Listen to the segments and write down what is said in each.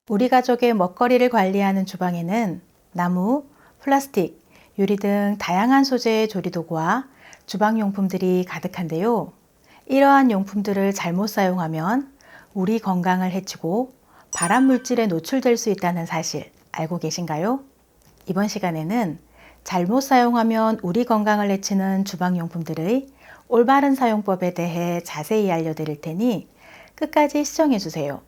우리 가족의 먹거리를 관리하는 주방에는 나무, 플라스틱, 유리 등 다양한 소재의 조리도구와 주방용품들이 가득한데요. 이러한 용품들을 잘못 사용하면 우리 건강을 해치고 발암물질에 노출될 수 있다는 사실 알고 계신가요? 이번 시간에는 잘못 사용하면 우리 건강을 해치는 주방용품들의 올바른 사용법에 대해 자세히 알려드릴 테니 끝까지 시청해주세요.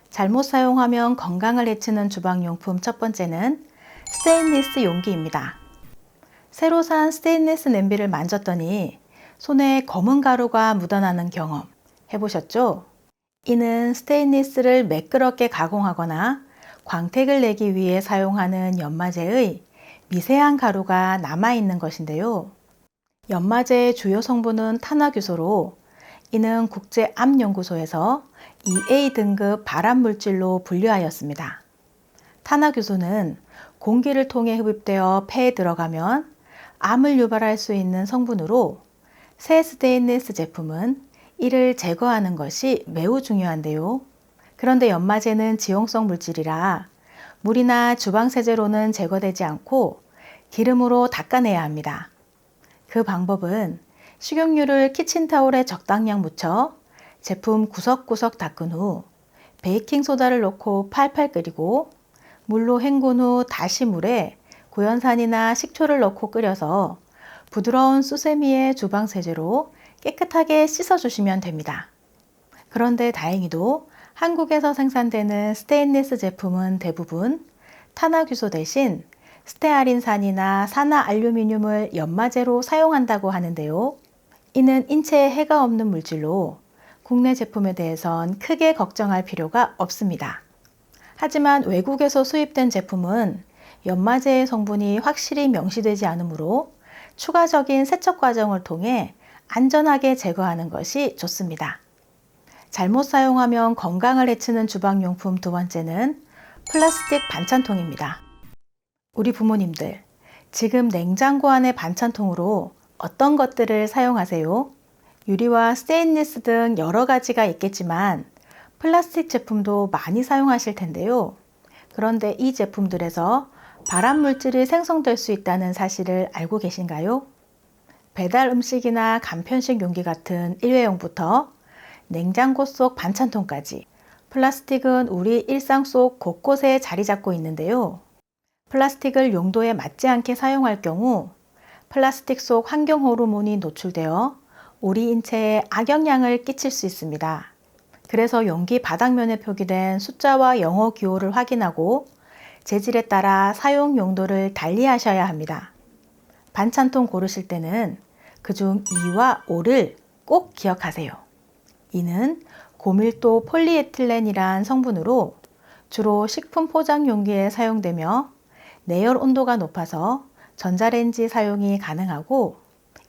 잘못 사용하면 건강을 해치는 주방용품 첫 번째는 스테인리스 용기입니다. 새로 산 스테인리스 냄비를 만졌더니 손에 검은 가루가 묻어나는 경험 해보셨죠? 이는 스테인리스를 매끄럽게 가공하거나 광택을 내기 위해 사용하는 연마제의 미세한 가루가 남아있는 것인데요. 연마제의 주요 성분은 탄화규소로 이는 국제암연구소에서 2A 등급 발암물질로 분류하였습니다. 탄화규소는 공기를 통해 흡입되어 폐에 들어가면 암을 유발할 수 있는 성분으로 새 스테인리스 제품은 이를 제거하는 것이 매우 중요한데요. 그런데 연마제는 지용성 물질이라 물이나 주방세제로는 제거되지 않고 기름으로 닦아내야 합니다. 그 방법은 식용유를 키친타올에 적당량 묻혀 제품 구석구석 닦은 후 베이킹소다를 넣고 팔팔 끓이고 물로 헹군 후 다시 물에 구연산이나 식초를 넣고 끓여서 부드러운 수세미의 주방세제로 깨끗하게 씻어주시면 됩니다. 그런데 다행히도 한국에서 생산되는 스테인리스 제품은 대부분 탄화규소 대신 스테아린산이나 산화알루미늄을 연마제로 사용한다고 하는데요. 이는 인체에 해가 없는 물질로 국내 제품에 대해선 크게 걱정할 필요가 없습니다. 하지만 외국에서 수입된 제품은 연마제의 성분이 확실히 명시되지 않으므로 추가적인 세척 과정을 통해 안전하게 제거하는 것이 좋습니다. 잘못 사용하면 건강을 해치는 주방용품 두 번째는 플라스틱 반찬통입니다. 우리 부모님들, 지금 냉장고 안의 반찬통으로 어떤 것들을 사용하세요? 유리와 스테인리스 등 여러 가지가 있겠지만 플라스틱 제품도 많이 사용하실 텐데요. 그런데 이 제품들에서 발암물질이 생성될 수 있다는 사실을 알고 계신가요? 배달 음식이나 간편식 용기 같은 일회용부터 냉장고 속 반찬통까지 플라스틱은 우리 일상 속 곳곳에 자리 잡고 있는데요. 플라스틱을 용도에 맞지 않게 사용할 경우 플라스틱 속 환경 호르몬이 노출되어 우리 인체에 악영향을 끼칠 수 있습니다. 그래서 용기 바닥면에 표기된 숫자와 영어 기호를 확인하고 재질에 따라 사용 용도를 달리하셔야 합니다. 반찬통 고르실 때는 그중 2와 5를 꼭 기억하세요. 이는 고밀도 폴리에틸렌이란 성분으로 주로 식품 포장 용기에 사용되며 내열 온도가 높아서 전자레인지 사용이 가능하고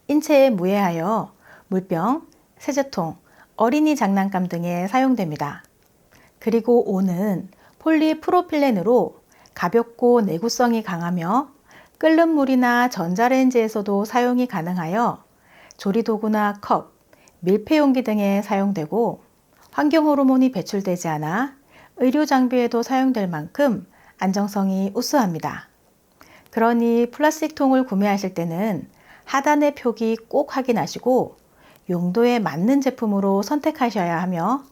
인체에 무해하여 물병, 세제통, 어린이 장난감 등에 사용됩니다. 그리고 5는 폴리프로필렌으로 가볍고 내구성이 강하며 끓는 물이나 전자레인지에서도 사용이 가능하여 조리도구나 컵, 밀폐용기 등에 사용되고 환경 호르몬이 배출되지 않아 의료 장비에도 사용될 만큼 안정성이 우수합니다. 그러니 플라스틱 통을 구매하실 때는 하단의 표기 꼭 확인하시고 용도에 맞는 제품으로 선택하셔야 하며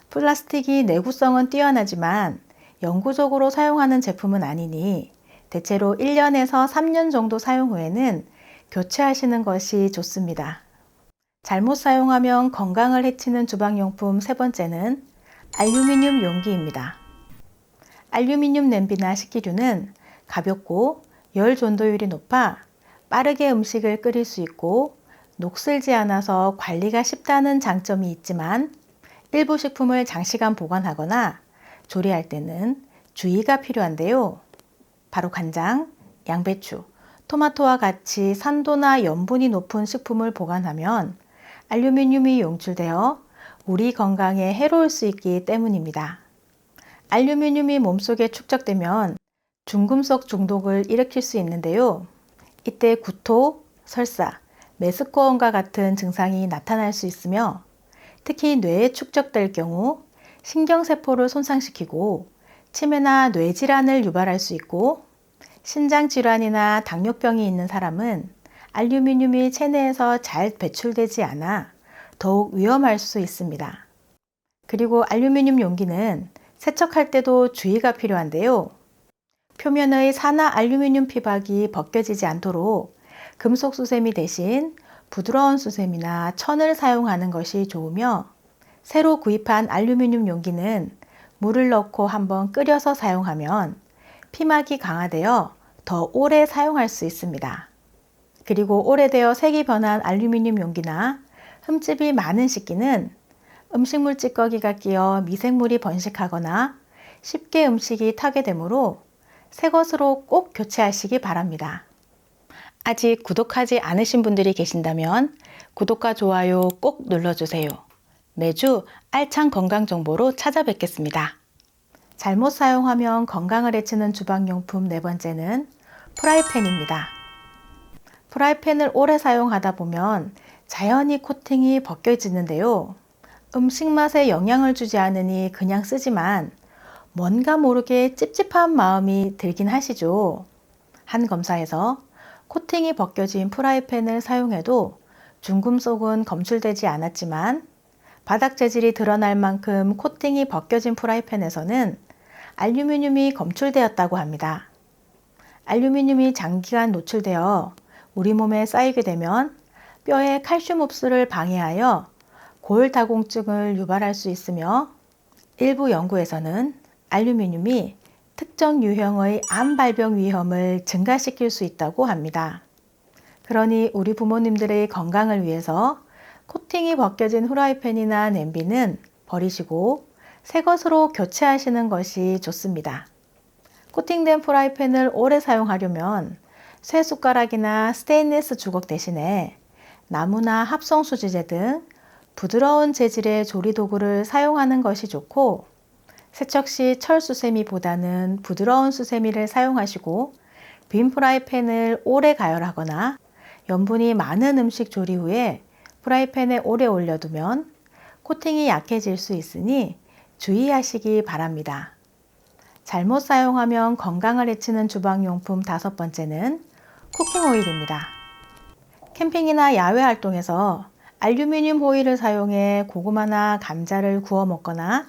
플라스틱이 내구성은 뛰어나지만 영구적으로 사용하는 제품은 아니니 대체로 1년에서 3년 정도 사용 후에는 교체하시는 것이 좋습니다. 잘못 사용하면 건강을 해치는 주방용품 세 번째는 알루미늄 용기입니다. 알루미늄 냄비나 식기류는 가볍고 열 전도율이 높아 빠르게 음식을 끓일 수 있고 녹슬지 않아서 관리가 쉽다는 장점이 있지만 일부 식품을 장시간 보관하거나 조리할 때는 주의가 필요한데요. 바로 간장, 양배추, 토마토와 같이 산도나 염분이 높은 식품을 보관하면 알루미늄이 용출되어 우리 건강에 해로울 수 있기 때문입니다. 알루미늄이 몸속에 축적되면 중금속 중독을 일으킬 수 있는데요. 이때 구토, 설사, 메스꺼움과 같은 증상이 나타날 수 있으며 특히 뇌에 축적될 경우 신경세포를 손상시키고 치매나 뇌질환을 유발할 수 있고, 신장질환이나 당뇨병이 있는 사람은 알루미늄이 체내에서 잘 배출되지 않아 더욱 위험할 수 있습니다. 그리고 알루미늄 용기는 세척할 때도 주의가 필요한데요. 표면의 산화 알루미늄 피박이 벗겨지지 않도록 금속 수세미 대신 부드러운 수세미나 천을 사용하는 것이 좋으며, 새로 구입한 알루미늄 용기는 물을 넣고 한번 끓여서 사용하면 피막이 강화되어 더 오래 사용할 수 있습니다. 그리고 오래되어 색이 변한 알루미늄 용기나 흠집이 많은 식기는 음식물 찌꺼기가 끼어 미생물이 번식하거나 쉽게 음식이 타게 되므로 새 것으로 꼭 교체하시기 바랍니다. 아직 구독하지 않으신 분들이 계신다면 구독과 좋아요 꼭 눌러주세요. 매주 알찬 건강 정보로 찾아뵙겠습니다. 잘못 사용하면 건강을 해치는 주방용품 네 번째는 프라이팬입니다. 프라이팬을 오래 사용하다 보면 자연히 코팅이 벗겨지는데요. 음식 맛에 영향을 주지 않으니 그냥 쓰지만 뭔가 모르게 찝찝한 마음이 들긴 하시죠. 한 검사에서 코팅이 벗겨진 프라이팬을 사용해도 중금속은 검출되지 않았지만, 바닥 재질이 드러날 만큼 코팅이 벗겨진 프라이팬에서는 알루미늄이 검출되었다고 합니다. 알루미늄이 장기간 노출되어 우리 몸에 쌓이게 되면 뼈의 칼슘 흡수를 방해하여 골다공증을 유발할 수 있으며, 일부 연구에서는 알루미늄이 특정 유형의 암 발병 위험을 증가시킬 수 있다고 합니다. 그러니 우리 부모님들의 건강을 위해서 코팅이 벗겨진 후라이팬이나 냄비는 버리시고 새 것으로 교체하시는 것이 좋습니다. 코팅된 프라이팬을 오래 사용하려면 쇠 숟가락이나 스테인리스 주걱 대신에 나무나 합성 수지재 등 부드러운 재질의 조리도구를 사용하는 것이 좋고, 세척 시 철 수세미보다는 부드러운 수세미를 사용하시고, 빈 프라이팬을 오래 가열하거나 염분이 많은 음식 조리 후에 프라이팬에 오래 올려두면 코팅이 약해질 수 있으니 주의하시기 바랍니다. 잘못 사용하면 건강을 해치는 주방용품 다섯 번째는 쿠킹 오일입니다. 캠핑이나 야외 활동에서 알루미늄 호일을 사용해 고구마나 감자를 구워 먹거나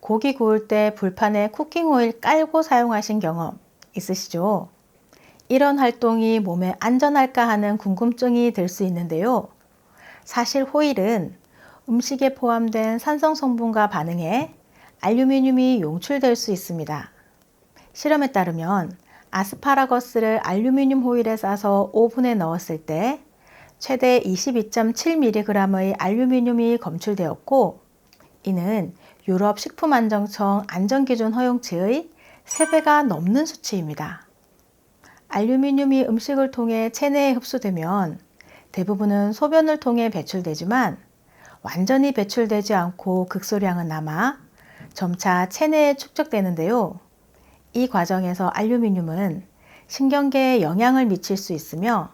고기 구울 때 불판에 쿠킹 오일 깔고 사용하신 경험 있으시죠? 이런 활동이 몸에 안전할까 하는 궁금증이 들 수 있는데요. 사실 호일은 음식에 포함된 산성 성분과 반응해 알루미늄이 용출될 수 있습니다. 실험에 따르면 아스파라거스를 알루미늄 호일에 싸서 오븐에 넣었을 때 최대 22.7mg의 알루미늄이 검출되었고, 이는 유럽 식품안정청 안전기준 허용치의 3배가 넘는 수치입니다. 알루미늄이 음식을 통해 체내에 흡수되면 대부분은 소변을 통해 배출되지만 완전히 배출되지 않고 극소량은 남아 점차 체내에 축적되는데요. 이 과정에서 알루미늄은 신경계에 영향을 미칠 수 있으며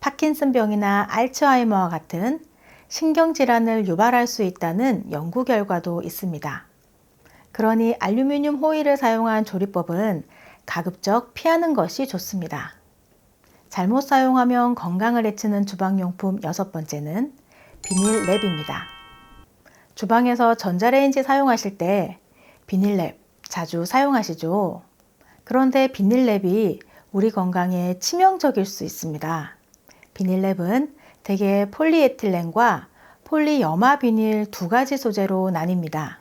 파킨슨병이나 알츠하이머와 같은 신경질환을 유발할 수 있다는 연구 결과도 있습니다. 그러니 알루미늄 호일을 사용한 조리법은 가급적 피하는 것이 좋습니다. 잘못 사용하면 건강을 해치는 주방용품 여섯 번째는 비닐랩입니다. 주방에서 전자레인지 사용하실 때 비닐랩 자주 사용하시죠? 그런데 비닐랩이 우리 건강에 치명적일 수 있습니다. 비닐랩은 대개 폴리에틸렌과 폴리염화 비닐 두 가지 소재로 나뉩니다.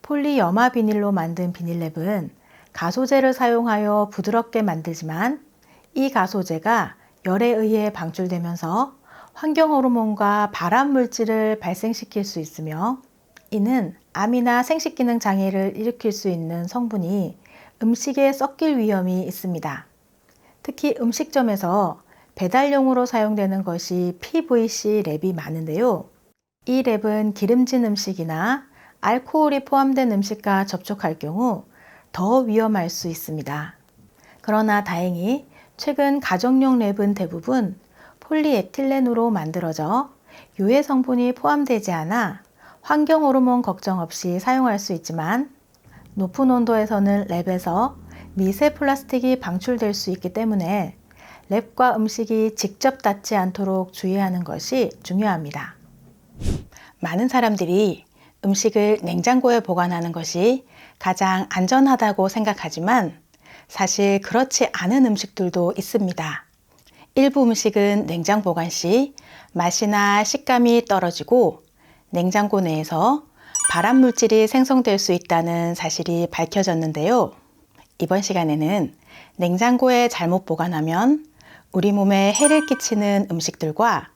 폴리염화 비닐로 만든 비닐랩은 가소제를 사용하여 부드럽게 만들지만, 이 가소제가 열에 의해 방출되면서 환경 호르몬과 발암 물질을 발생시킬 수 있으며, 이는 암이나 생식기능 장애를 일으킬 수 있는 성분이 음식에 섞일 위험이 있습니다. 특히 음식점에서 배달용으로 사용되는 것이 PVC 랩이 많은데요. 이 랩은 기름진 음식이나 알코올이 포함된 음식과 접촉할 경우 더 위험할 수 있습니다. 그러나 다행히 최근 가정용 랩은 대부분 폴리에틸렌으로 만들어져 유해 성분이 포함되지 않아 환경 호르몬 걱정 없이 사용할 수 있지만 높은 온도에서는 랩에서 미세 플라스틱이 방출될 수 있기 때문에 랩과 음식이 직접 닿지 않도록 주의하는 것이 중요합니다. 많은 사람들이 음식을 냉장고에 보관하는 것이 가장 안전하다고 생각하지만 사실 그렇지 않은 음식들도 있습니다. 일부 음식은 냉장 보관 시 맛이나 식감이 떨어지고 냉장고 내에서 발암 물질이 생성될 수 있다는 사실이 밝혀졌는데요. 이번 시간에는 냉장고에 잘못 보관하면 우리 몸에 해를 끼치는 음식들과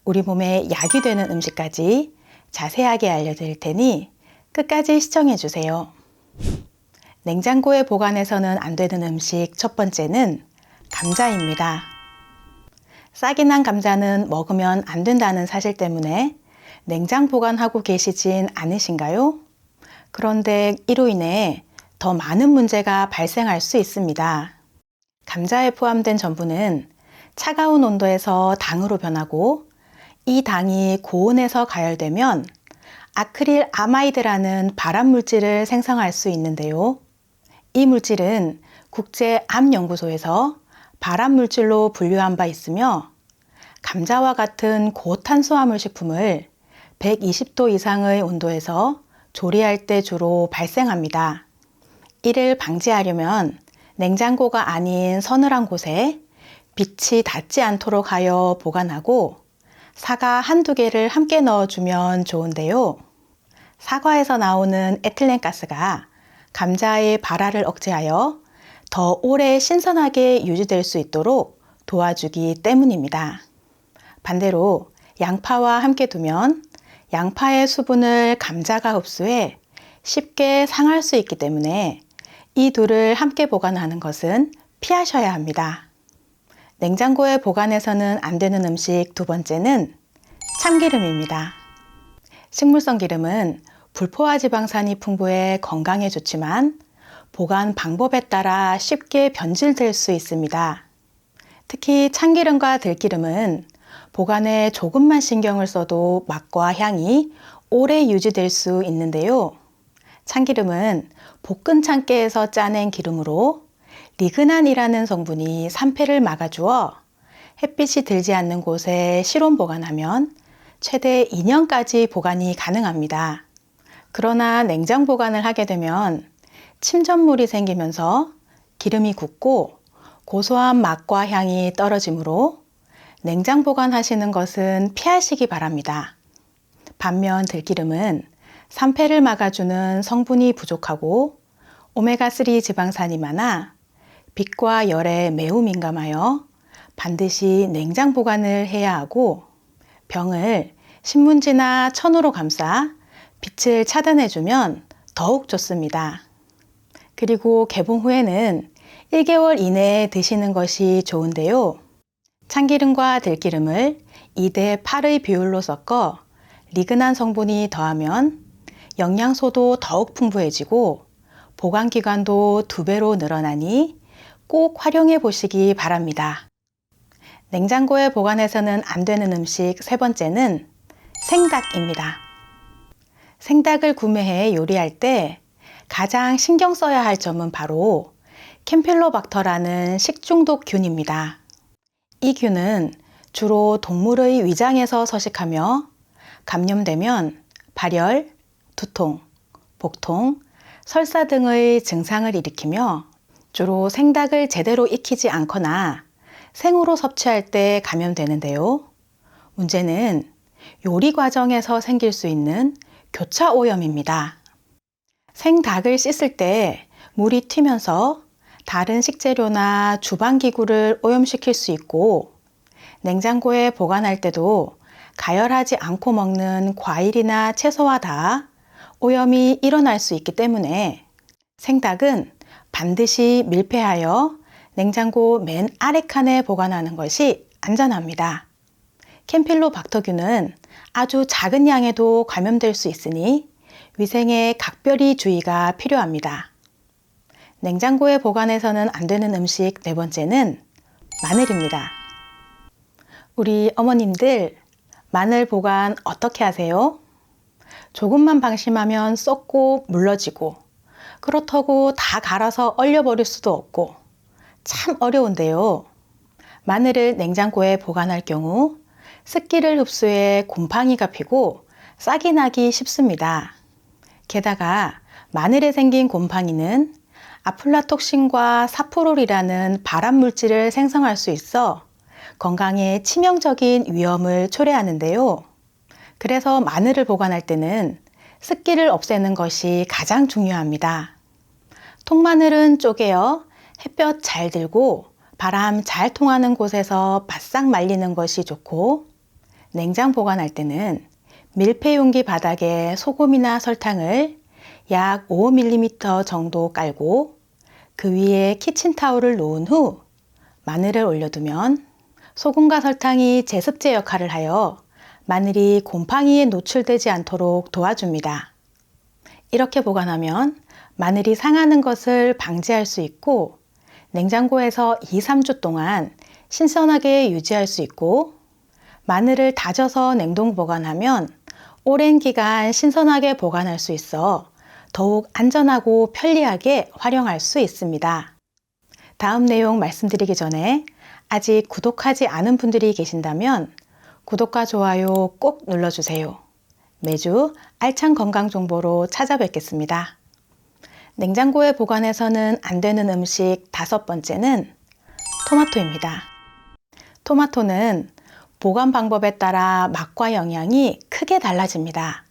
우리 몸에 약이 되는 음식까지 자세하게 알려드릴 테니 끝까지 시청해 주세요. 냉장고에 보관해서는 안 되는 음식 첫 번째는 감자입니다. 싹이 난 감자는 먹으면 안 된다는 사실 때문에 냉장 보관하고 계시진 않으신가요? 그런데 이로 인해 더 많은 문제가 발생할 수 있습니다. 감자에 포함된 전분은 차가운 온도에서 당으로 변하고 이 당이 고온에서 가열되면 아크릴 아마이드라는 발암 물질을 생성할 수 있는데요. 이 물질은 국제암연구소에서 발암 물질로 분류한 바 있으며 감자와 같은 고탄수화물 식품을 120도 이상의 온도에서 조리할 때 주로 발생합니다. 이를 방지하려면 냉장고가 아닌 서늘한 곳에 빛이 닿지 않도록 하여 보관하고 사과 한두 개를 함께 넣어주면 좋은데요. 사과에서 나오는 에틸렌가스가 감자의 발화를 억제하여 더 오래 신선하게 유지될 수 있도록 도와주기 때문입니다. 반대로 양파와 함께 두면 양파의 수분을 감자가 흡수해 쉽게 상할 수 있기 때문에 이 둘을 함께 보관하는 것은 피하셔야 합니다. 냉장고에 보관해서는 안 되는 음식 두 번째는 참기름입니다. 식물성 기름은 불포화 지방산이 풍부해 건강에 좋지만 보관 방법에 따라 쉽게 변질될 수 있습니다. 특히 참기름과 들기름은 보관에 조금만 신경을 써도 맛과 향이 오래 유지될 수 있는데요. 참기름은 볶은 참깨에서 짜낸 기름으로 리그난이라는 성분이 산패를 막아주어 햇빛이 들지 않는 곳에 실온 보관하면 최대 2년까지 보관이 가능합니다. 그러나 냉장 보관을 하게 되면 침전물이 생기면서 기름이 굳고 고소한 맛과 향이 떨어지므로 냉장 보관하시는 것은 피하시기 바랍니다. 반면 들기름은 산패를 막아주는 성분이 부족하고 오메가3 지방산이 많아 빛과 열에 매우 민감하여 반드시 냉장 보관을 해야 하고 병을 신문지나 천으로 감싸 빛을 차단해주면 더욱 좋습니다. 그리고 개봉 후에는 1개월 이내에 드시는 것이 좋은데요. 참기름과 들기름을 2대 8의 비율로 섞어 리그난 성분이 더하면 영양소도 더욱 풍부해지고 보관 기간도 2배로 늘어나니 꼭 활용해 보시기 바랍니다. 냉장고에 보관해서는 안 되는 음식 세 번째는 생닭입니다. 생닭을 구매해 요리할 때 가장 신경 써야 할 점은 바로 캠필로박터라는 식중독균입니다. 이 균은 주로 동물의 위장에서 서식하며 감염되면 발열, 두통, 복통, 설사 등의 증상을 일으키며 주로 생닭을 제대로 익히지 않거나 생으로 섭취할 때 감염되는데요. 문제는 요리 과정에서 생길 수 있는 교차 오염입니다. 생닭을 씻을 때 물이 튀면서 다른 식재료나 주방기구를 오염시킬 수 있고 냉장고에 보관할 때도 가열하지 않고 먹는 과일이나 채소와 다 오염이 일어날 수 있기 때문에 생닭은 반드시 밀폐하여 냉장고 맨 아래 칸에 보관하는 것이 안전합니다. 캠필로박터균은 아주 작은 양에도 감염될 수 있으니 위생에 각별히 주의가 필요합니다. 냉장고에 보관해서는 안 되는 음식 네 번째는 마늘입니다. 우리 어머님들 마늘 보관 어떻게 하세요? 조금만 방심하면 썩고 물러지고 그렇다고 다 갈아서 얼려버릴 수도 없고 참 어려운데요. 마늘을 냉장고에 보관할 경우 습기를 흡수해 곰팡이가 피고 싹이 나기 쉽습니다. 게다가 마늘에 생긴 곰팡이는 아플라톡신과 사포롤이라는 발암물질을 생성할 수 있어 건강에 치명적인 위험을 초래하는데요. 그래서 마늘을 보관할 때는 습기를 없애는 것이 가장 중요합니다. 통마늘은 쪼개어 햇볕 잘 들고 바람 잘 통하는 곳에서 바싹 말리는 것이 좋고, 냉장 보관할 때는 밀폐용기 바닥에 소금이나 설탕을 약 5mm 정도 깔고 그 위에 키친타올을 놓은 후 마늘을 올려두면 소금과 설탕이 제습제 역할을 하여 마늘이 곰팡이에 노출되지 않도록 도와줍니다. 이렇게 보관하면 마늘이 상하는 것을 방지할 수 있고 냉장고에서 2-3주 동안 신선하게 유지할 수 있고, 마늘을 다져서 냉동 보관하면 오랜 기간 신선하게 보관할 수 있어 더욱 안전하고 편리하게 활용할 수 있습니다. 다음 내용 말씀드리기 전에 아직 구독하지 않은 분들이 계신다면 구독과 좋아요 꼭 눌러주세요. 매주 알찬 건강 정보로 찾아뵙겠습니다. 냉장고에 보관해서는 안 되는 음식 5번째는 토마토입니다. 토마토는 보관 방법에 따라 맛과 영양이 크게 달라집니다.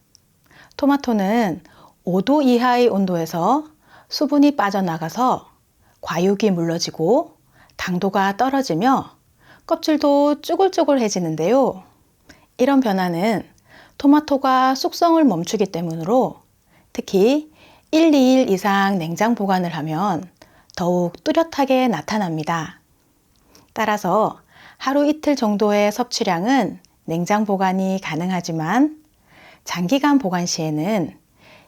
토마토는 5도 이하의 온도에서 수분이 빠져나가서 과육이 물러지고 당도가 떨어지며 껍질도 쭈글쭈글해지는데요. 이런 변화는 토마토가 숙성을 멈추기 때문으로 특히 1-2일 이상 냉장 보관을 하면 더욱 뚜렷하게 나타납니다. 따라서 하루 이틀 정도의 섭취량은 냉장 보관이 가능하지만 장기간 보관 시에는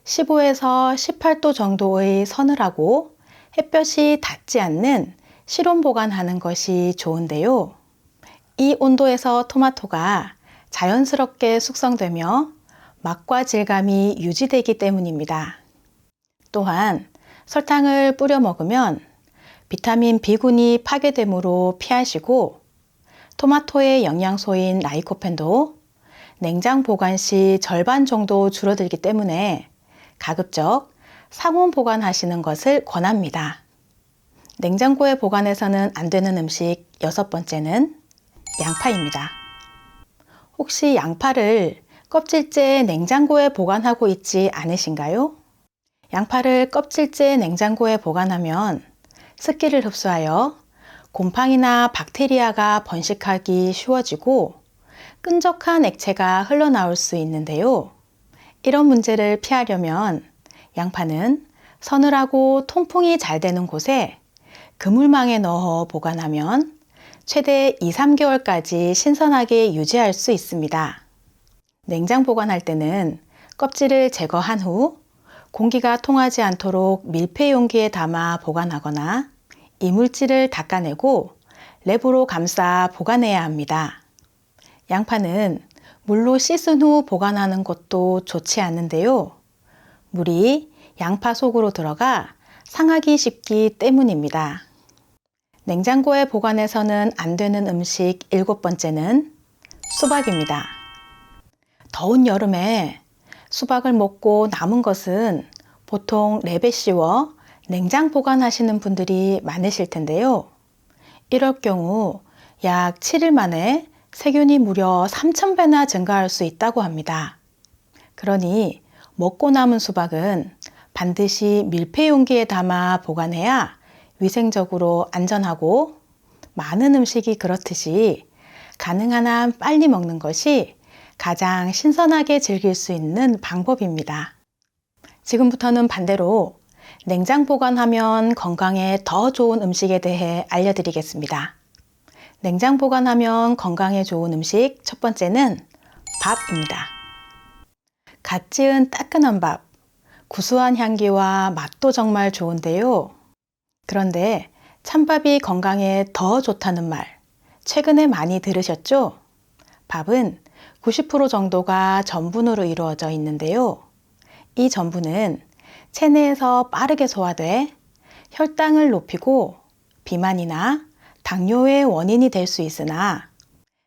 15에서 18도 정도의 서늘하고 햇볕이 닿지 않는 실온 보관하는 것이 좋은데요. 이 온도에서 토마토가 자연스럽게 숙성되며 맛과 질감이 유지되기 때문입니다. 또한 설탕을 뿌려 먹으면 비타민 B군이 파괴되므로 피하시고, 토마토의 영양소인 라이코펜도 냉장 보관 시 절반 정도 줄어들기 때문에 가급적 상온 보관하시는 것을 권합니다. 냉장고에 보관해서는 안 되는 음식 6번째는 양파입니다. 혹시 양파를 껍질째 냉장고에 보관하고 있지 않으신가요? 양파를 껍질째 냉장고에 보관하면 습기를 흡수하여 곰팡이나 박테리아가 번식하기 쉬워지고 끈적한 액체가 흘러나올 수 있는데요. 이런 문제를 피하려면 양파는 서늘하고 통풍이 잘 되는 곳에 그물망에 넣어 보관하면 최대 2-3개월까지 신선하게 유지할 수 있습니다. 냉장 보관할 때는 껍질을 제거한 후 공기가 통하지 않도록 밀폐 용기에 담아 보관하거나 이물질을 닦아내고 랩으로 감싸 보관해야 합니다. 양파는 물로 씻은 후 보관하는 것도 좋지 않은데요. 물이 양파 속으로 들어가 상하기 쉽기 때문입니다. 냉장고에 보관해서는 안 되는 음식 7번째는 수박입니다. 더운 여름에 수박을 먹고 남은 것은 보통 랩에 씌워 냉장 보관하시는 분들이 많으실 텐데요. 이럴 경우 약 7일 만에 세균이 무려 3,000배나 증가할 수 있다고 합니다. 그러니 먹고 남은 수박은 반드시 밀폐 용기에 담아 보관해야 위생적으로 안전하고, 많은 음식이 그렇듯이 가능한 한 빨리 먹는 것이 가장 신선하게 즐길 수 있는 방법입니다. 지금부터는 반대로 냉장 보관하면 건강에 더 좋은 음식에 대해 알려드리겠습니다. 냉장 보관하면 건강에 좋은 음식 1번째는 밥입니다. 갓 지은 따끈한 밥, 구수한 향기와 맛도 정말 좋은데요. 그런데 찬밥이 건강에 더 좋다는 말, 최근에 많이 들으셨죠? 밥은 90% 정도가 전분으로 이루어져 있는데요. 이 전분은 체내에서 빠르게 소화돼 혈당을 높이고 비만이나 당뇨의 원인이 될 수 있으나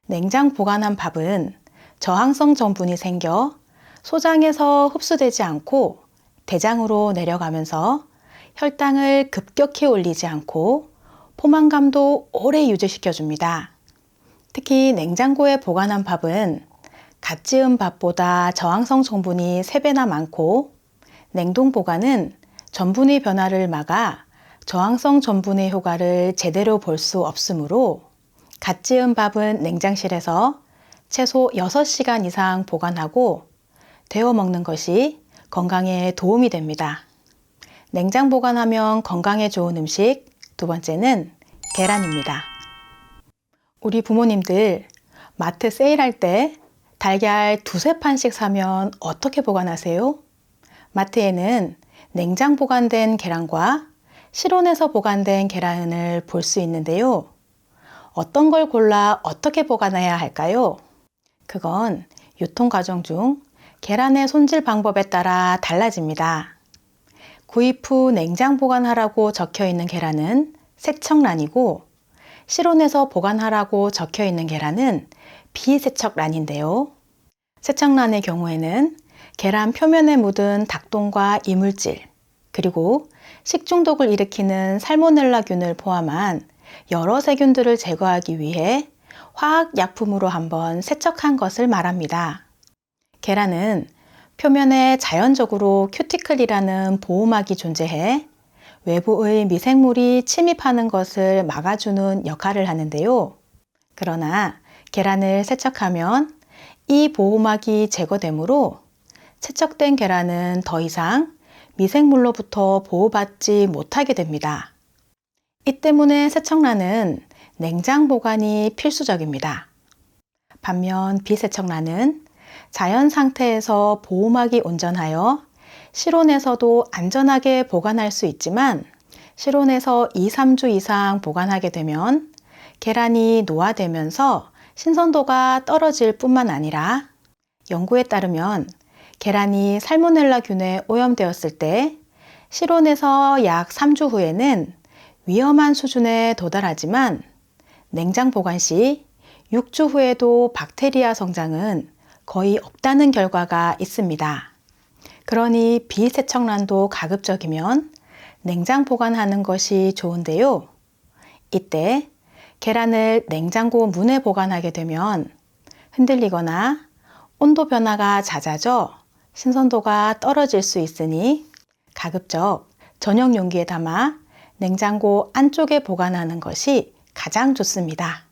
냉장 보관한 밥은 저항성 전분이 생겨 소장에서 흡수되지 않고 대장으로 내려가면서 혈당을 급격히 올리지 않고 포만감도 오래 유지시켜줍니다. 특히 냉장고에 보관한 밥은 갓 지은 밥보다 저항성 성분이 3배나 많고 냉동 보관은 전분의 변화를 막아 저항성 전분의 효과를 제대로 볼 수 없으므로 갓 지은 밥은 냉장실에서 최소 6시간 이상 보관하고 데워 먹는 것이 건강에 도움이 됩니다. 냉장 보관하면 건강에 좋은 음식 두 번째는 계란입니다. 우리 부모님들 마트 세일할 때 달걀 2~3판씩 사면 어떻게 보관하세요? 마트에는 냉장 보관된 계란과 실온에서 보관된 계란을 볼 수 있는데요. 어떤 걸 골라 어떻게 보관해야 할까요? 그건 유통 과정 중 계란의 손질 방법에 따라 달라집니다. 구입 후 냉장 보관하라고 적혀 있는 계란은 세척란이고 실온에서 보관하라고 적혀 있는 계란은 비세척란인데요. 세척란의 경우에는 계란 표면에 묻은 닭똥과 이물질, 그리고 식중독을 일으키는 살모넬라균을 포함한 여러 세균들을 제거하기 위해 화학약품으로 한번 세척한 것을 말합니다. 계란은 표면에 자연적으로 큐티클이라는 보호막이 존재해 외부의 미생물이 침입하는 것을 막아주는 역할을 하는데요. 그러나 계란을 세척하면 이 보호막이 제거되므로 세척된 계란은 더 이상 미생물로부터 보호받지 못하게 됩니다. 이 때문에 세척란은 냉장 보관이 필수적입니다. 반면 비세척란은 자연 상태에서 보호막이 온전하여 실온에서도 안전하게 보관할 수 있지만 실온에서 2~3주 이상 보관하게 되면 계란이 노화되면서 신선도가 떨어질 뿐만 아니라 연구에 따르면 계란이 살모넬라균에 오염되었을 때 실온에서 약 3주 후에는 위험한 수준에 도달하지만 냉장 보관 시 6주 후에도 박테리아 성장은 거의 없다는 결과가 있습니다. 그러니 비세척란도 가급적이면 냉장 보관하는 것이 좋은데요. 이때 계란을 냉장고 문에 보관하게 되면 흔들리거나 온도 변화가 잦아져 신선도가 떨어질 수 있으니 가급적 전용 용기에 담아 냉장고 안쪽에 보관하는 것이 가장 좋습니다.